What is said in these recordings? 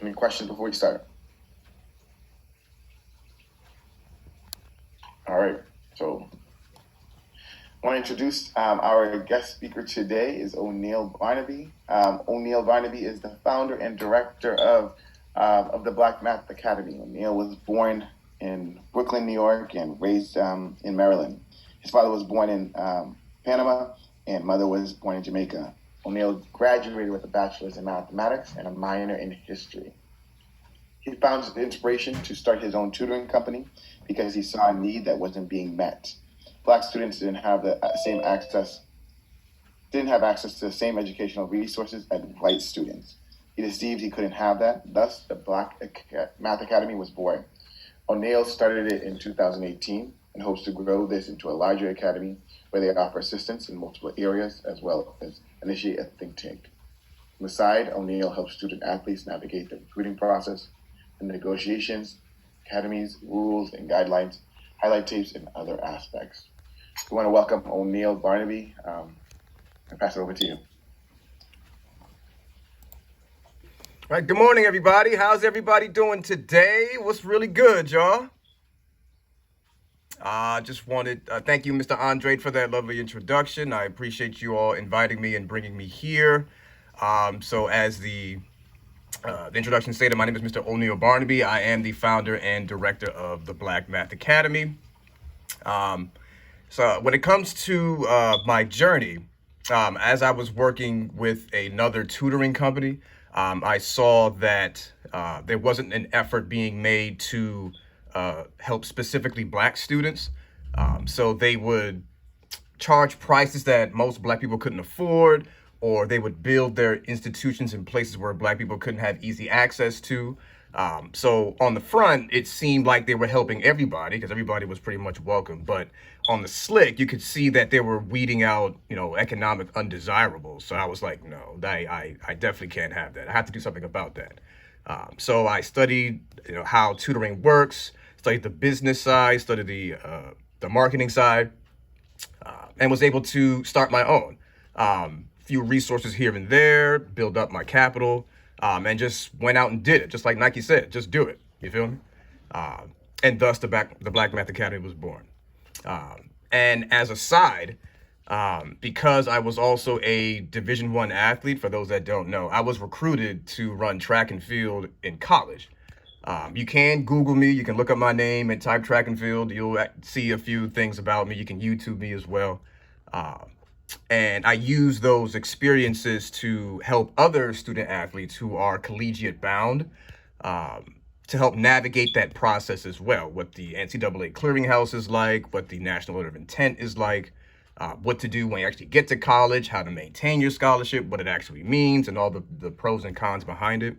Any questions before we start? All right. So I want to introduce our guest speaker today is Oneil Barnaby. Oneil Barnaby is the founder and director of the Black Math Academy. Oneil was born in Brooklyn, New York, and raised in Maryland. His father was born in Panama, and mother was born in Jamaica. Oneil graduated with a bachelor's in mathematics and a minor in history. He found the inspiration to start his own tutoring company because he saw a need that wasn't being met. Black students didn't have access to the same educational resources as white students. He perceived he couldn't have that. Thus, the Black Math Academy was born. Oneil started it in 2018 and hopes to grow this into a larger academy where they offer assistance in multiple areas as well as initiate a think tank. On the side, Oneil helps student athletes navigate the recruiting process, the negotiations, academies, rules, and guidelines, highlight tapes, and other aspects. We want to welcome Oneil Barnaby and pass it over to you. All right, good morning, everybody. How's everybody doing today? What's really good, y'all? Just wanted thank you, Mr. Andre, for that lovely introduction. I appreciate you all inviting me and bringing me here. So as the introduction stated, my name is Mr. Oneil Barnaby. I am the founder and director of the Black Math Academy. So when it comes to my journey, as I was working with another tutoring company, I saw that there wasn't an effort being made to help specifically Black students. So they would charge prices that most Black people couldn't afford, or they would build their institutions in places where Black people couldn't have easy access to. So on the front, it seemed like they were helping everybody because everybody was pretty much welcome. But on the slick, you could see that they were weeding out, economic undesirables. So I was like, no, I definitely can't have that. I have to do something about that. So I studied, how tutoring works, studied the business side, studied the marketing side, and was able to start my own. Few resources here and there, build up my capital, and just went out and did it. Just like Nike said, just do it. You feel me? And thus the Black Math Academy was born. And as a side, because I was also a Division I athlete, for those that don't know, I was recruited to run track and field in college. You can Google me, you can look up my name and type track and field. You'll see a few things about me. You can YouTube me as well. And I use those experiences to help other student athletes who are collegiate bound, to help navigate that process as well. What the NCAA clearinghouse is like, what the National Letter of Intent is like, what to do when you actually get to college, how to maintain your scholarship, what it actually means, and all the pros and cons behind it.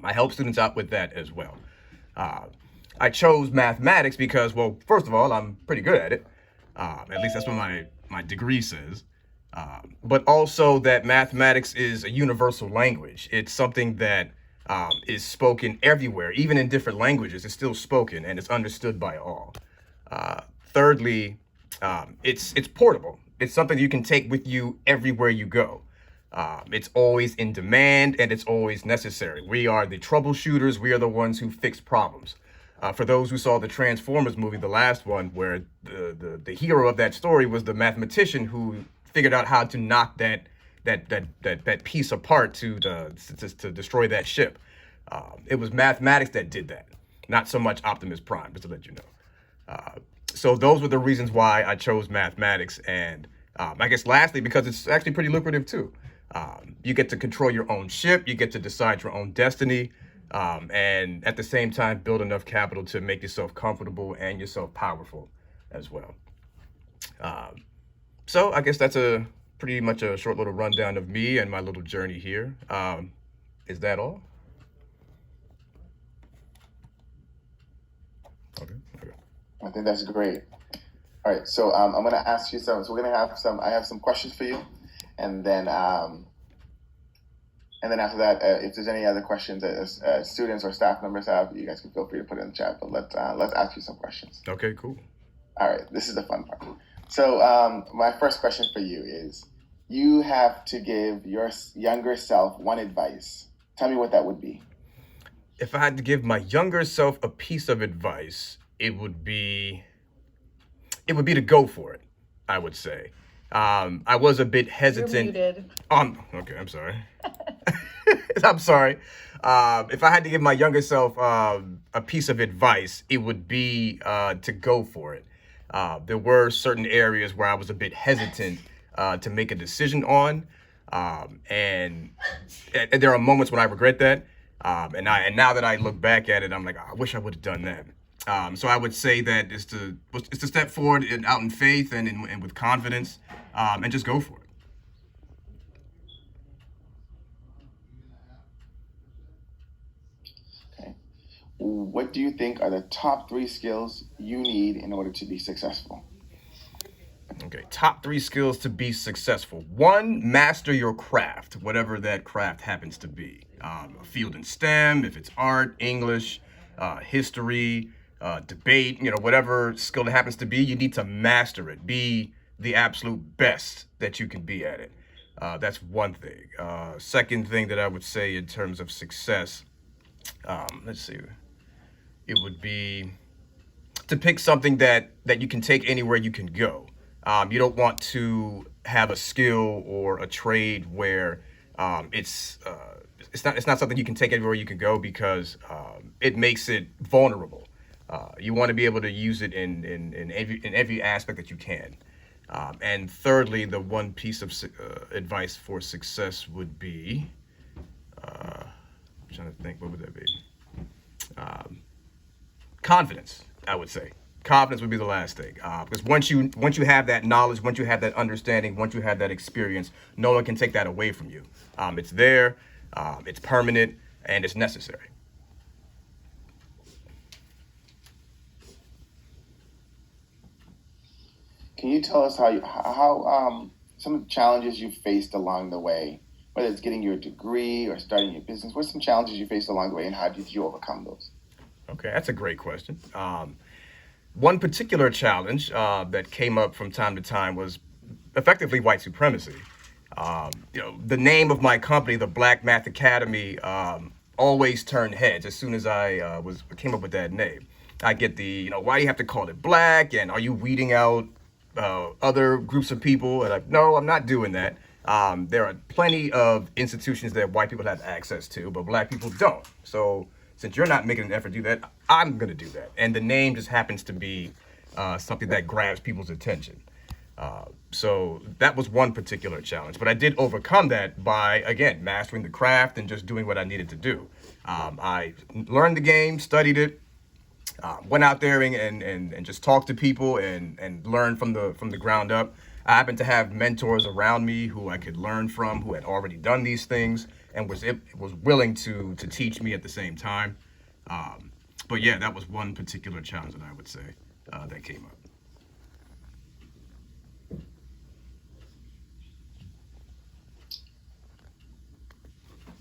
I help students out with that as well. I chose mathematics because, well, first of all, I'm pretty good at it. At least that's what my degree says. But also that mathematics is a universal language. It's something that is spoken everywhere, even in different languages. It's still spoken and it's understood by all. Thirdly, it's portable. It's something you can take with you everywhere you go. It's always in demand and it's always necessary. We are the troubleshooters. We are the ones who fix problems. For those who saw the Transformers movie, the last one, where the hero of that story was the mathematician who figured out how to knock that piece apart to destroy that ship. It was mathematics that did that, not so much Optimus Prime, just to let you know. So those were the reasons why I chose mathematics, and I guess lastly, because it's actually pretty lucrative too. You get to control your own ship, you get to decide your own destiny, and at the same time build enough capital to make yourself comfortable and yourself powerful as well. So I guess that's pretty much a short little rundown of me and my little journey here. Is that all? Okay. I think that's great. All right, so I'm going to ask you some. So we're going to have some. I have some questions for you, and then after that, if there's any other questions that students or staff members have, you guys can feel free to put it in the chat. But let's ask you some questions. Okay, cool. All right, this is the fun part. So my first question for you is: you have to give your younger self one advice. Tell me what that would be. If I had to give my younger self a piece of advice, it would be to go for it, I would say. I was a bit You're hesitant. muted. Okay, I'm sorry. I'm sorry. If I had to give my younger self a piece of advice, it would be to go for it. There were certain areas where I was a bit hesitant to make a decision on, and there are moments when I regret that. And now that I look back at it, I'm like, "Oh, I wish I would have done that." So I would say that it's to step forward out in faith and with confidence, and just go for it. Okay. What do you think are the top three skills you need in order to be successful? Okay, top three skills to be successful. One, master your craft, whatever that craft happens to be. A field in STEM, if it's art, English, history, debate, whatever skill it happens to be, you need to master it. Be the absolute best that you can be at it. That's one thing. Second thing that I would say in terms of success, let's see, it would be to pick something that you can take anywhere you can go. You don't want to have a skill or a trade where it's not something you can take everywhere you can go because it makes it vulnerable. You want to be able to use it in every aspect that you can. And thirdly, the one piece of advice for success would be, I'm trying to think, what would that be? Confidence, I would say. Confidence would be the last thing, because once you have that knowledge, once you have that understanding, once you have that experience, no one can take that away from you. It's there, it's permanent, and it's necessary. Can you tell us how some of the challenges you faced along the way, whether it's getting your degree or starting your business? What are some challenges you faced along the way, and how did you overcome those? Okay, that's a great question. One particular challenge that came up from time to time was effectively white supremacy. The name of my company, the Black Math Academy, always turned heads as soon as I came up with that name. I get why do you have to call it black? And are you weeding out other groups of people? And no, I'm not doing that. There are plenty of institutions that white people have access to, but black people don't. So since you're not making an effort to do that, I'm going to do that. And the name just happens to be something that grabs people's attention. So that was one particular challenge. But I did overcome that by, again, mastering the craft and just doing what I needed to do. I learned the game, studied it, went out there and just talked to people and learned from the ground up. I happened to have mentors around me who I could learn from, who had already done these things and was willing to teach me at the same time. But yeah, that was one particular challenge that I would say that came up.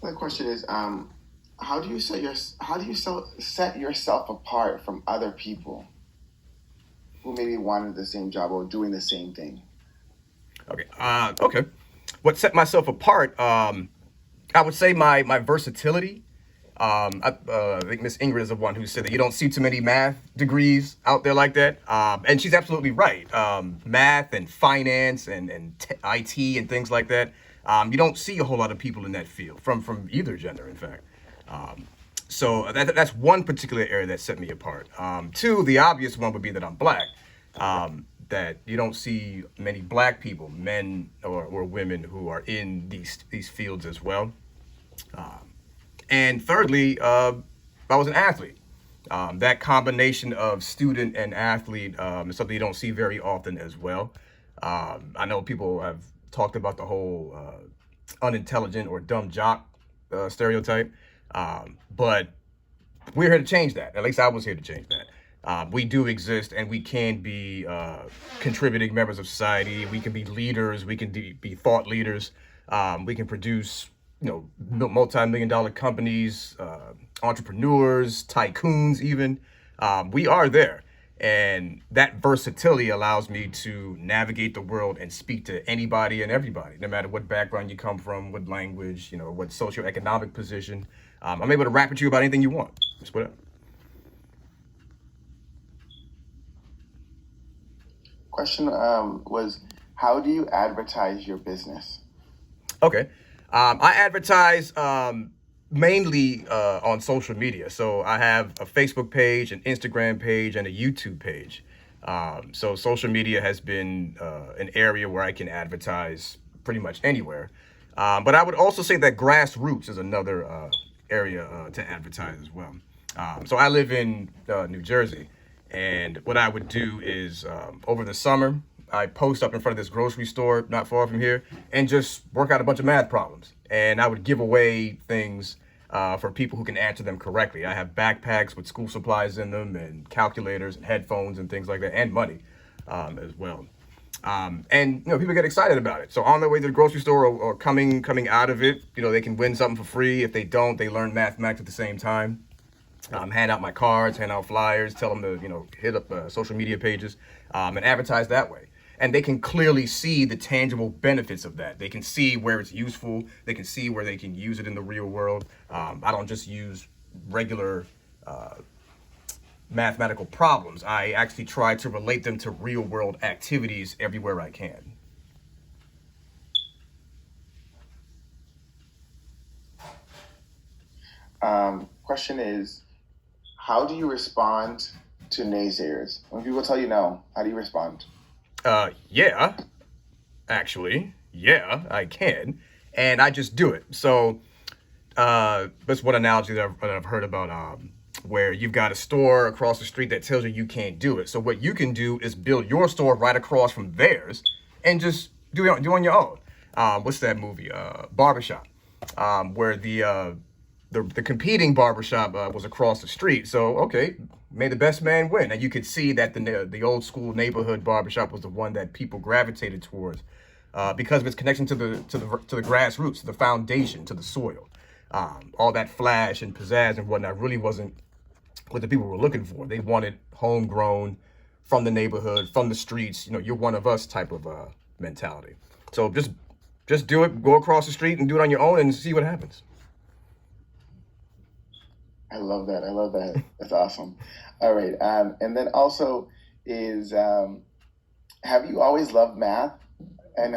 My question is, how do you set yourself apart from other people who maybe wanted the same job or doing the same thing? Okay. Okay. What set myself apart? I would say my versatility. I think Miss Ingrid is the one who said that you don't see too many math degrees out there like that. And she's absolutely right. Math and finance and IT and things like that. You don't see a whole lot of people in that field from either gender, in fact. So that's one particular area that set me apart. Two, the obvious one would be that I'm black. That you don't see many black people, men or women, who are in these fields as well. And thirdly, I was an athlete. That combination of student and athlete is something you don't see very often as well. I know people have talked about the whole unintelligent or dumb jock stereotype, but we're here to change that. At least I was here to change that. We do exist, and we can be contributing members of society. We can be leaders. We can be thought leaders. We can produce, multi-million-dollar companies, entrepreneurs, tycoons, even. We are there, And that versatility allows me to navigate the world and speak to anybody and everybody, no matter what background you come from, what language, what socioeconomic position. I'm able to rap with you about anything you want. Just whatever. Question was, how do you advertise your business? Okay. I advertise mainly on social media. So I have a Facebook page, an Instagram page, and a YouTube page. So social media has been an area where I can advertise pretty much anywhere. But I would also say that grassroots is another area to advertise as well. So I live in New Jersey. And what I would do is over the summer, I post up in front of this grocery store not far from here and just work out a bunch of math problems. And I would give away things for people who can answer them correctly. I have backpacks with school supplies in them and calculators and headphones and things like that, and money as well. And people get excited about it. So on their way to the grocery store or coming out of it, they can win something for free. If they don't, they learn mathematics at the same time. Hand out my cards, hand out flyers, tell them to, hit up social media pages and advertise that way. And they can clearly see the tangible benefits of that. They can see where it's useful. They can see where they can use it in the real world. I don't just use regular mathematical problems. I actually try to relate them to real world activities everywhere I can. Question is, how do you respond to naysayers? When people tell you no, how do you respond? Yeah, actually, yeah, I can. And I just do it. So, that's one analogy that I've heard about, where you've got a store across the street that tells you can't do it. So what you can do is build your store right across from theirs and just do on your own. What's that movie? Barbershop, where the competing barbershop was across the street. So, okay, may the best man win. And you could see that the old school neighborhood barbershop was the one that people gravitated towards because of its connection to the grassroots, to the foundation, to the soil. All that flash and pizzazz and whatnot really wasn't what the people were looking for. They wanted homegrown, from the neighborhood, from the streets, you're one of us type of mentality. So just do it, go across the street and do it on your own and see what happens. I love that. I love that. That's awesome. All right. And then also have you always loved math? And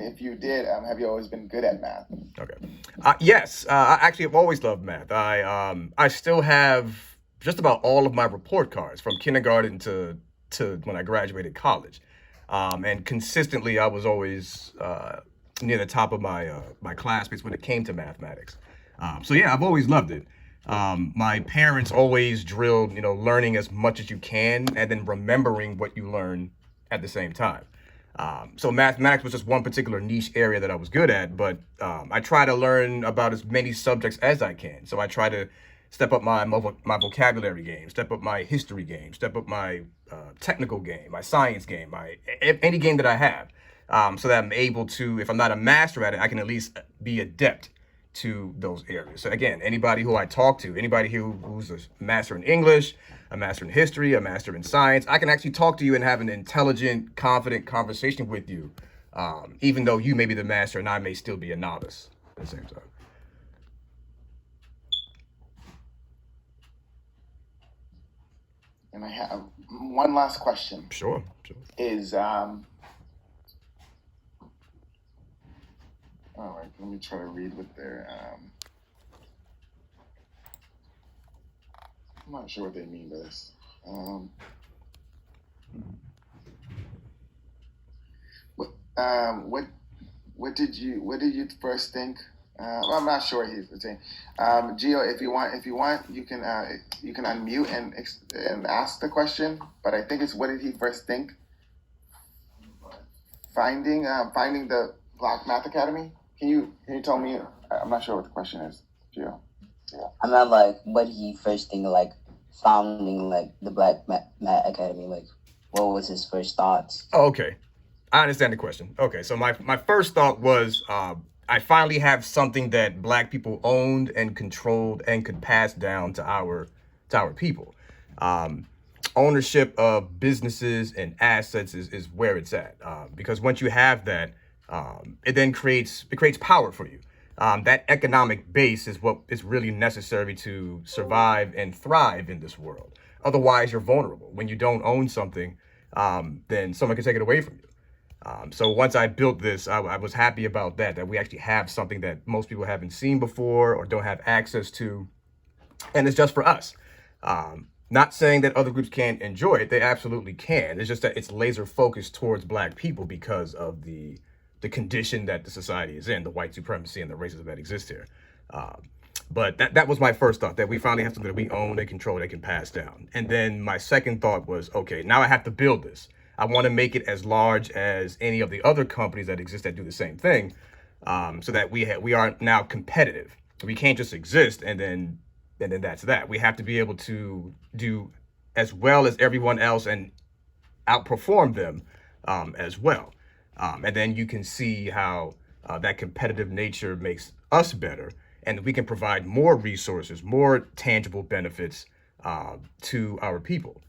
if you did, have you always been good at math? Okay. Yes. I actually have always loved math. I still have just about all of my report cards from kindergarten to when I graduated college. And consistently, I was always near the top of my classmates when it came to mathematics. So yeah, I've always loved it. My parents always drilled, learning as much as you can and then remembering what you learn at the same time. So mathematics was just one particular niche area that I was good at, but I try to learn about as many subjects as I can. So I try to step up my vocabulary game, step up my history game, step up my technical game, my science game, any game that I have, so that I'm able to, if I'm not a master at it, I can at least be adept to those areas. So again, anybody who I talk to, anybody who's a master in English, a master in history, a master in science, I can actually talk to you and have an intelligent, confident conversation with you, even though you may be the master and I may still be a novice at the same time. And I have one last question. Sure. Is all right, let me try to read what they're I'm not sure what they mean by this. What did you first think? Well, I'm not sure he's saying. Gio, if you want, you can unmute and ask the question. But I think it's, what did he first think? Finding the Black Math Academy. Can you tell me? I'm not sure what the question is, Gio. I meant what he first think founding the Black Math Academy. What was his first thoughts? Oh, okay, I understand the question. Okay, so my first thought was I finally have something that Black people owned and controlled and could pass down to our people. ownership of businesses and assets is where it's at. Because once you have that, it then creates power for you. That economic base is what is really necessary to survive and thrive in this world. Otherwise, you're vulnerable. When you don't own something, then someone can take it away from you. So once I built this, I was happy about that we actually have something that most people haven't seen before or don't have access to. And it's just for us. Not saying that other groups can't enjoy it. They absolutely can. It's just that it's laser focused towards Black people because of the condition that the society is in, the white supremacy and the racism that exists here. But that was my first thought, that we finally have something that we own, they control, they can pass down. And then my second thought was, okay, now I have to build this. I want to make it as large as any of the other companies that exist that do the same thing, so that we are now competitive. We can't just exist and then that's that. We have to be able to do as well as everyone else and outperform them as well. And then you can see how that competitive nature makes us better, and we can provide more resources, more tangible benefits to our people.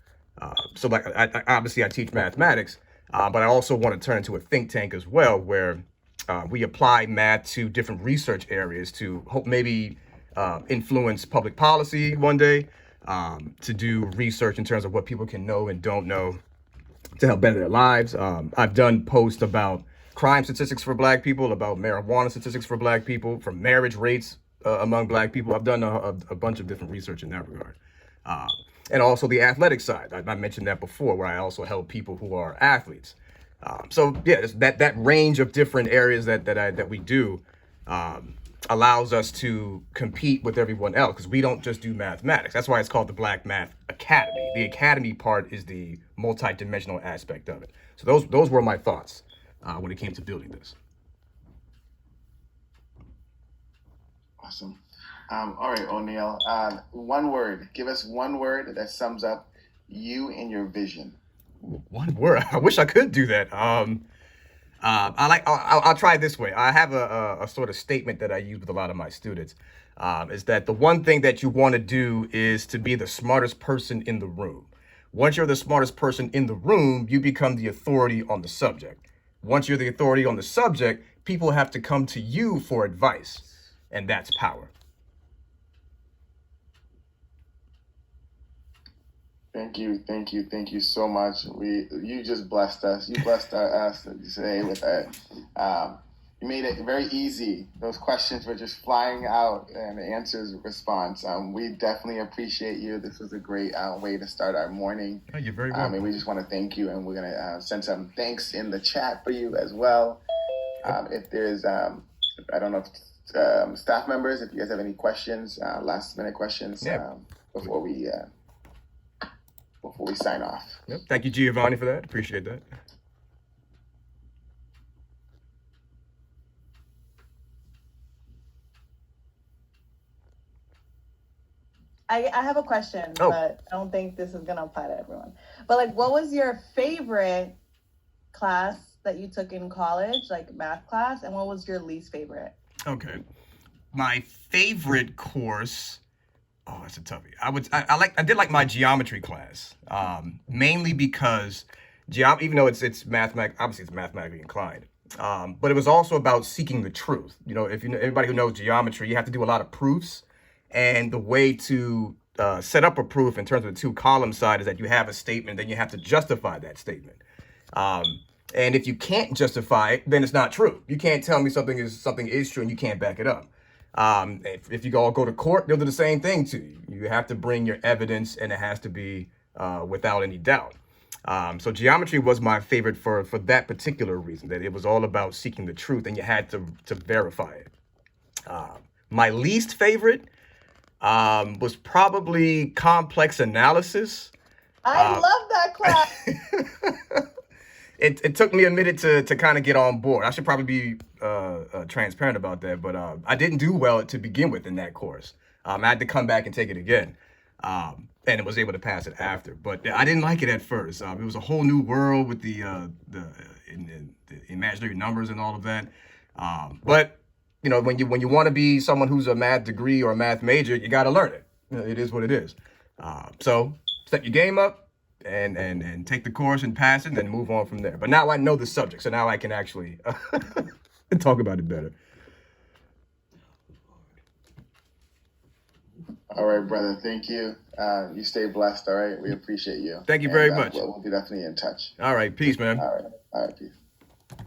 So like, obviously I teach mathematics, but I also want to turn into a think tank as well, where we apply math to different research areas to hope maybe influence public policy one day, to do research in terms of what people can know and don't know to help better their lives. I've done posts about crime statistics for Black people, about marijuana statistics for Black people, for marriage rates among Black people. I've done a bunch of different research in that regard. And also the athletic side. I mentioned that before, where I also help people who are athletes. So yeah, that range of different areas that we do allows us to compete with everyone else, because we don't just do mathematics. That's why it's called the Black Math Academy. The academy part is the multi-dimensional aspect of it. So those were my thoughts when it came to building this. Awesome. All right, Oneil. One word. Give us one word that sums up you and your vision. One word. I wish I could do that. I'll try it this way. I have a sort of statement that I use with a lot of my students. Is that the one thing that you want to do is to be the smartest person in the room. Once you're the smartest person in the room, you become the authority on the subject. Once you're the authority on the subject, people have to come to you for advice, and that's power. Thank you so much. You just blessed us. You blessed us today with that. You made it very easy. Those questions were just flying out, and the answers response. We definitely appreciate you. This was a great way to start our morning. Oh, you're very welcome. And we just want to thank you, and we're gonna send some thanks in the chat for you as well. If there's, I don't know if staff members, if you guys have any questions, last minute questions, before we sign off. Yep. Thank you, Giovanni, for that. Appreciate that. I have a question, but I don't think this is going to apply to everyone. But like, what was your favorite class that you took in college, like math class, and what was your least favorite? Okay. My favorite course, oh, that's a toughie. I did like my geometry class, mainly because even though it's mathematic, obviously it's mathematically inclined, but it was also about seeking the truth. You know, anybody who knows geometry, you have to do a lot of proofs, and the way to set up a proof in terms of the two column side is that you have a statement, then you have to justify that statement. And if you can't justify it, then it's not true. You can't tell me something is true and you can't back it up. If you all go to court, they'll do the same thing to you. You have to bring your evidence, and it has to be without any doubt. So geometry was my favorite for that particular reason, that it was all about seeking the truth, and you had to verify it. My least favorite was probably complex analysis. I love that class. It took me a minute to kind of get on board. I should probably be transparent about that, but I didn't do well to begin with in that course. I had to come back and take it again, and was able to pass it after. But I didn't like it at first. It was a whole new world with the imaginary numbers and all of that. But you know, when you want to be someone who's a math degree or a math major, you got to learn it. You know, it is what it is. So set your game up, and take the course and pass it, and then move on from there. But now I know the subject, so now I can actually talk about it better. All right, brother. Thank you. You stay blessed. All right. We appreciate you. Thank you very much. We'll be definitely in touch. All right. Peace, man. All right. All right. Peace.